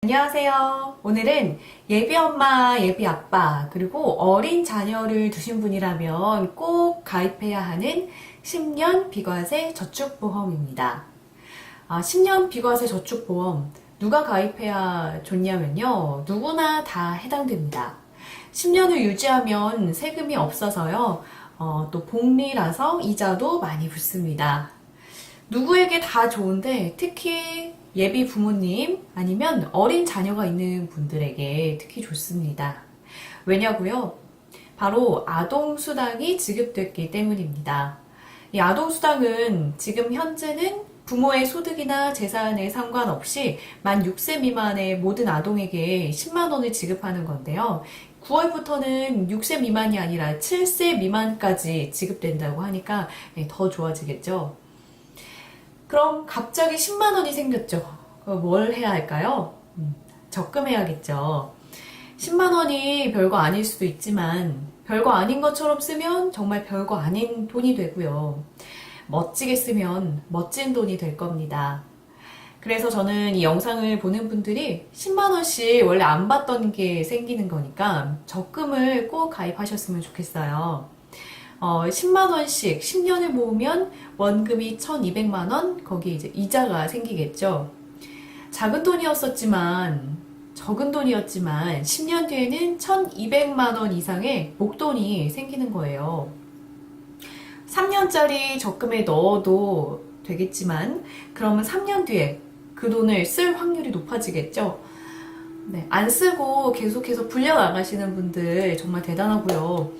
안녕하세요. 오늘은 예비 엄마, 예비 아빠, 그리고 어린 자녀를 두신 분이라면 꼭 가입해야 하는 10년 비과세 저축보험입니다. 10년 비과세 저축보험 누가 가입해야 좋냐면요. 누구나 다 해당됩니다. 10년을 유지하면 세금이 없어서요. 또 복리라서 이자도 많이 붙습니다. 누구에게 다 좋은데 특히 예비 부모님 아니면 어린 자녀가 있는 분들에게 특히 좋습니다. 왜냐고요? 바로 아동수당이 지급됐기 때문입니다. 이 아동수당은 지금 현재는 부모의 소득이나 재산에 상관없이 만 6세 미만의 모든 아동에게 10만 원을 지급하는 건데요. 9월부터는 6세 미만이 아니라 7세 미만까지 지급된다고 하니까 더 좋아지겠죠. 그럼 갑자기 10만 원이 생겼죠. 그럼 뭘 해야 할까요? 적금해야겠죠. 10만 원이 별거 아닐 수도 있지만 별거 아닌 것처럼 쓰면 정말 별거 아닌 돈이 되고요. 멋지게 쓰면 멋진 돈이 될 겁니다. 그래서 저는 이 영상을 보는 분들이 10만 원씩 원래 안 받던 게 생기는 거니까 적금을 꼭 가입하셨으면 좋겠어요. 10만 원씩 10년을 모으면 원금이 1200만 원, 거기에 이제 이자가 생기겠죠. 적은 돈이었지만 10년 뒤에는 1200만 원 이상의 목돈이 생기는 거예요. 3년짜리 적금에 넣어도 되겠지만 그러면 3년 뒤에 그 돈을 쓸 확률이 높아지겠죠. 네, 안 쓰고 계속해서 불려나가시는 분들 정말 대단하고요.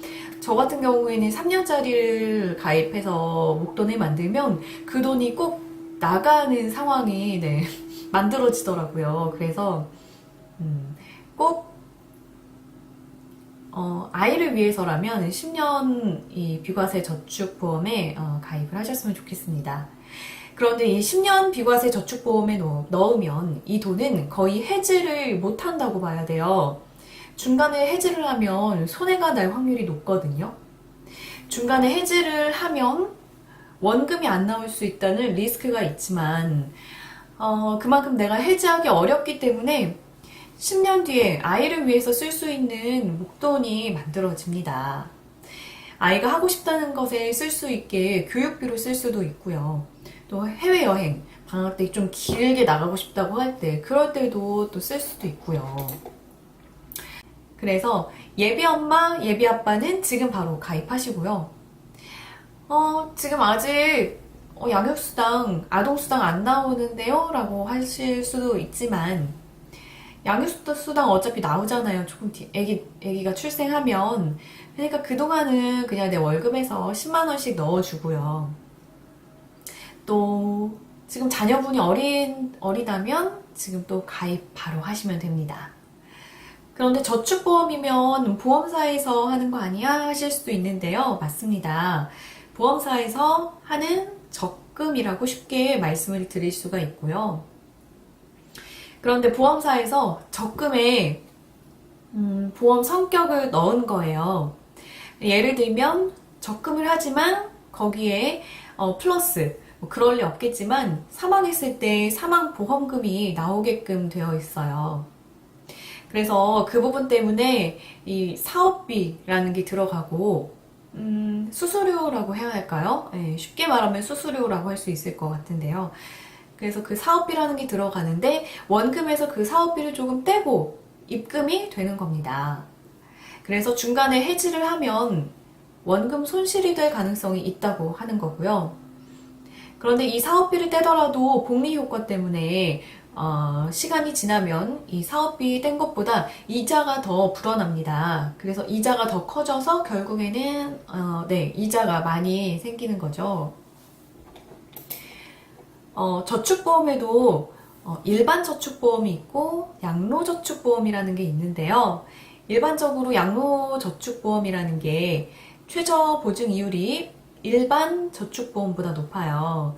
저 같은 경우에는 3년짜리를 가입해서 목돈을 만들면 그 돈이 꼭 나가는 상황이 만들어지더라고요. 그래서 꼭 아이를 위해서라면 10년 이 비과세 저축보험에 가입을 하셨으면 좋겠습니다. 그런데 이 10년 비과세 저축보험에 넣으면 이 돈은 거의 해지를 못한다고 봐야 돼요. 중간에 해지를 하면 손해가 날 확률이 높거든요. 중간에 해지를 하면 원금이 안 나올 수 있다는 리스크가 있지만 그만큼 내가 해지하기 어렵기 때문에 10년 뒤에 아이를 위해서 쓸 수 있는 목돈이 만들어집니다. 아이가 하고 싶다는 것에 쓸 수 있게 교육비로 쓸 수도 있고요. 또 해외여행, 방학 때 좀 길게 나가고 싶다고 할 때, 그럴 때도 또 쓸 수도 있고요. 그래서 예비 엄마, 예비 아빠는 지금 바로 가입하시고요. 지금 아직 양육수당, 아동수당 안 나오는데요? 라고 하실 수도 있지만, 양육수당 어차피 나오잖아요. 조금 애기가 출생하면. 그러니까 그동안은 그냥 내 월급에서 10만원씩 넣어주고요. 또, 지금 자녀분이 어리다면 지금 또 가입 바로 하시면 됩니다. 그런데 저축보험이면 보험사에서 하는 거 아니야? 하실 수도 있는데요. 맞습니다. 보험사에서 하는 적금이라고 쉽게 말씀을 드릴 수가 있고요. 그런데 보험사에서 적금에 보험 성격을 넣은 거예요. 예를 들면 적금을 하지만 거기에 플러스 그럴 리 없겠지만 사망했을 때 사망보험금이 나오게끔 되어 있어요. 그래서 그 부분 때문에 이 사업비라는 게 들어가고 수수료라고 해야 할까요? 네, 쉽게 말하면 수수료라고 할 수 있을 것 같은데요. 그래서 그 사업비라는 게 들어가는데 원금에서 그 사업비를 조금 떼고 입금이 되는 겁니다. 그래서 중간에 해지를 하면 원금 손실이 될 가능성이 있다고 하는 거고요. 그런데 이 사업비를 떼더라도 복리 효과 때문에 시간이 지나면 이 사업비 뗀 것보다 이자가 더 불어납니다. 그래서 이자가 더 커져서 결국에는 이자가 많이 생기는 거죠. 저축보험에도 일반 저축보험이 있고 양로저축보험이라는 게 있는데요. 일반적으로 양로저축보험이라는 게 최저 보증 이율이 일반 저축보험보다 높아요.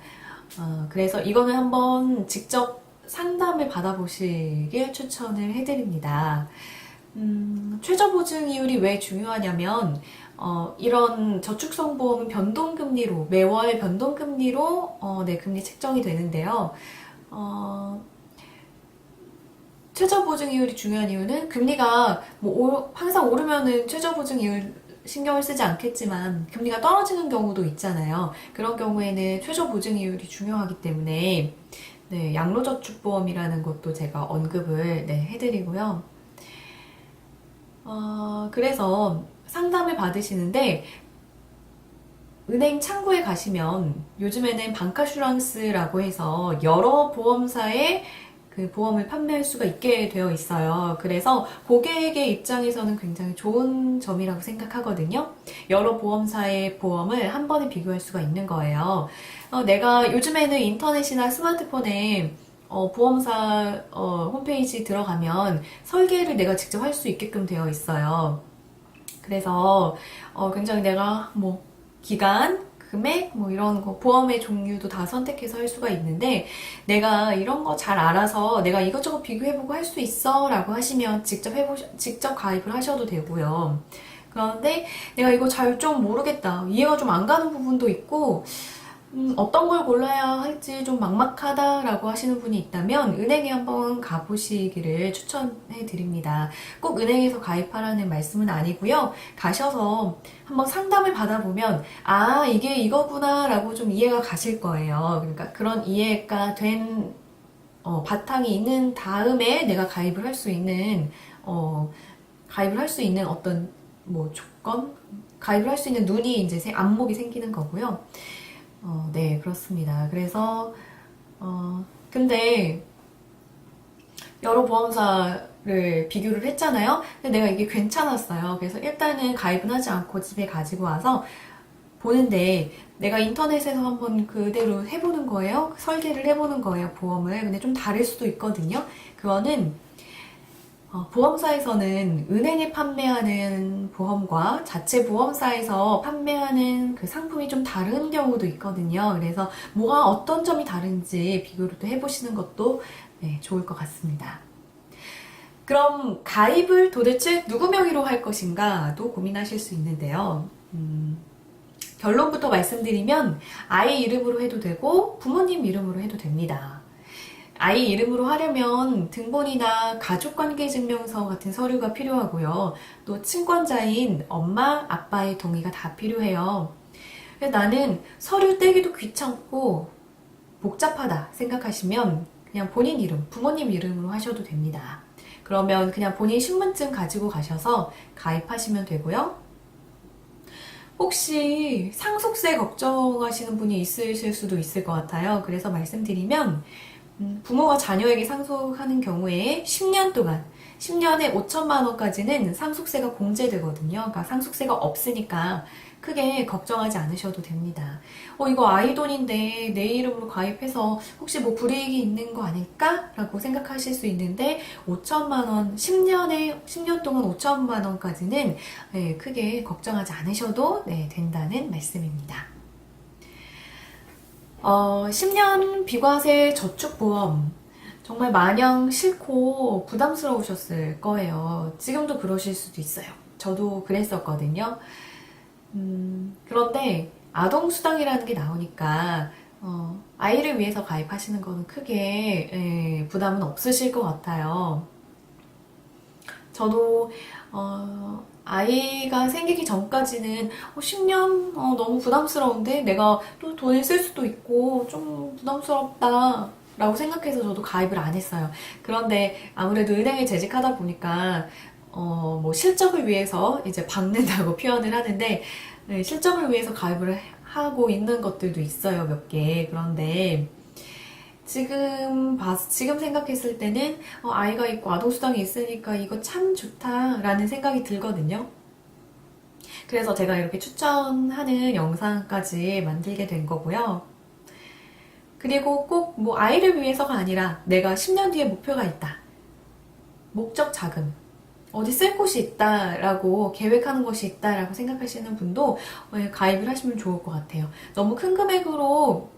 그래서 이거는 한번 직접 상담을 받아보시길 추천을 해드립니다. 최저 보증 이율이 왜 중요하냐면 이런 저축성 보험은 변동금리로 매월 변동금리로 금리 책정이 되는데요. 최저보증이율이 중요한 이유는 금리가 뭐 항상 오르면은 최저보증이율 신경을 쓰지 않겠지만 금리가 떨어지는 경우도 있잖아요. 그런 경우에는 최저보증이율이 중요하기 때문에 네, 양로저축보험이라는 것도 제가 언급을 네, 해드리고요. 그래서 상담을 받으시는데 은행 창구에 가시면 요즘에는 방카슈랑스라고 해서 여러 보험사의 그 보험을 판매할 수가 있게 되어 있어요. 그래서 고객의 입장에서는 굉장히 좋은 점이라고 생각하거든요. 여러 보험사의 보험을 한 번에 비교할 수가 있는 거예요. 내가 요즘에는 인터넷이나 스마트폰에 보험사 홈페이지 들어가면 설계를 내가 직접 할 수 있게끔 되어 있어요. 그래서 굉장히 내가 뭐 기간, 금액, 뭐 이런 거, 보험의 종류도 다 선택해서 할 수가 있는데, 내가 이런 거 잘 알아서 내가 이것저것 비교해보고 할 수 있어 라고 하시면 직접 가입을 하셔도 되고요. 그런데 내가 이거 잘 좀 모르겠다. 이해가 좀 안 가는 부분도 있고, 어떤 걸 골라야 할지 좀 막막하다라고 하시는 분이 있다면 은행에 한번 가보시기를 추천해 드립니다. 꼭 은행에서 가입하라는 말씀은 아니고요. 가셔서 한번 상담을 받아보면 아 이게 이거구나 라고 좀 이해가 가실 거예요. 그러니까 그런 이해가 된 바탕이 있는 다음에 내가 가입을 할 수 있는 어떤 뭐 조건? 가입을 할 수 있는 눈이 이제 안목이 생기는 거고요. 네, 그렇습니다. 그래서, 근데, 여러 보험사를 비교를 했잖아요? 근데 내가 이게 괜찮았어요. 그래서 일단은 가입은 하지 않고 집에 가지고 와서 보는데, 내가 인터넷에서 한번 그대로 해보는 거예요. 설계를 해보는 거예요, 보험을. 근데 좀 다를 수도 있거든요. 그거는, 보험사에서는 은행에 판매하는 보험과 자체 보험사에서 판매하는 그 상품이 좀 다른 경우도 있거든요. 그래서 뭐가 어떤 점이 다른지 비교를 또 해보시는 것도 네, 좋을 것 같습니다. 그럼 가입을 도대체 누구 명의로 할 것인가도 고민하실 수 있는데요. 결론부터 말씀드리면 아이 이름으로 해도 되고 부모님 이름으로 해도 됩니다. 아이 이름으로 하려면 등본이나 가족관계증명서 같은 서류가 필요하고요. 또 친권자인 엄마, 아빠의 동의가 다 필요해요. 나는 서류 떼기도 귀찮고 복잡하다 생각하시면 그냥 본인 이름, 부모님 이름으로 하셔도 됩니다. 그러면 그냥 본인 신분증 가지고 가셔서 가입하시면 되고요. 혹시 상속세 걱정하시는 분이 있으실 수도 있을 것 같아요. 그래서 말씀드리면 부모가 자녀에게 상속하는 경우에 10년 동안 10년에 5천만 원까지는 상속세가 공제되거든요. 그러니까 상속세가 없으니까 크게 걱정하지 않으셔도 됩니다. 이거 아이 돈인데 내 이름으로 가입해서 혹시 뭐 불이익이 있는 거 아닐까? 라고 생각하실 수 있는데 5천만 원, 10년 동안 5천만 원까지는 크게 걱정하지 않으셔도 된다는 말씀입니다. 10년 비과세 저축보험 정말 마냥 싫고 부담스러우셨을 거예요. 지금도 그러실 수도 있어요. 저도 그랬었거든요. 그런데 아동수당이라는 게 나오니까 아이를 위해서 가입하시는 거는 크게 부담은 없으실 것 같아요. 저도 아이가 생기기 전까지는 10년 너무 부담스러운데 내가 또 돈을 쓸 수도 있고 좀 부담스럽다 라고 생각해서 저도 가입을 안 했어요. 그런데 아무래도 은행에 재직하다 보니까 뭐 실적을 위해서 이제 받는다고 표현을 하는데 실적을 위해서 가입을 하고 있는 것들도 있어요, 몇 개. 그런데 지금 생각했을 때는 아이가 있고 아동수당이 있으니까 이거 참 좋다라는 생각이 들거든요. 그래서 제가 이렇게 추천하는 영상까지 만들게 된 거고요. 그리고 꼭 뭐 아이를 위해서가 아니라 내가 10년 뒤에 목표가 있다. 목적 자금. 어디 쓸 곳이 있다라고 계획하는 것이 있다라고 생각하시는 분도 가입을 하시면 좋을 것 같아요. 너무 큰 금액으로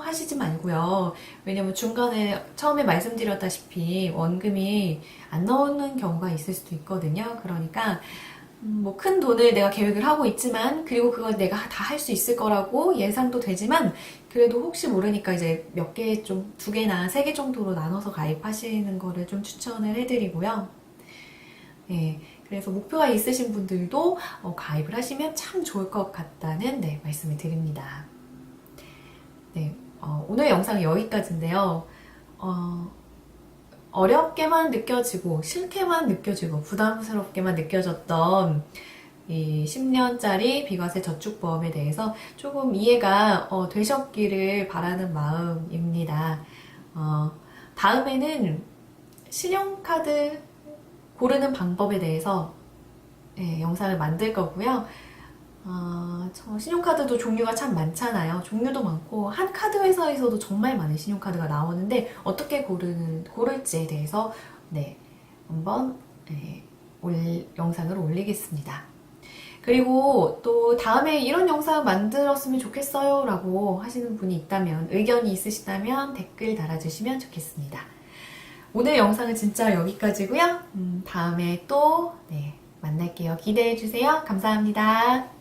하시지 말고요. 왜냐면 중간에 처음에 말씀드렸다시피 원금이 안 나오는 경우가 있을 수도 있거든요. 그러니까 뭐 큰 돈을 내가 계획을 하고 있지만, 그리고 그걸 내가 다 할 수 있을 거라고 예상도 되지만, 그래도 혹시 모르니까 이제 몇 개 좀, 두 개나 세 개 정도로 나눠서 가입하시는 거를 좀 추천을 해드리고요. 예, 그래서 목표가 있으신 분들도 가입을 하시면 참 좋을 것 같다는 네, 말씀을 드립니다. 네, 오늘 영상은 여기까지인데요. 어렵게만 느껴지고 싫게만 느껴지고 부담스럽게만 느껴졌던 이 10년짜리 비과세 저축보험에 대해서 조금 이해가 되셨기를 바라는 마음입니다. 다음에는 신용카드 고르는 방법에 대해서 영상을 만들 거고요. 신용카드도 종류가 참 많잖아요. 종류도 많고 한 카드 회사에서도 정말 많은 신용카드가 나오는데 어떻게 고를지에 대해서 네, 한번 영상을 올리겠습니다. 그리고 또 다음에 이런 영상 만들었으면 좋겠어요 라고 하시는 분이 있다면, 의견이 있으시다면 댓글 달아주시면 좋겠습니다. 오늘 영상은 진짜 여기까지고요. 다음에 또 만날게요. 기대해주세요. 감사합니다.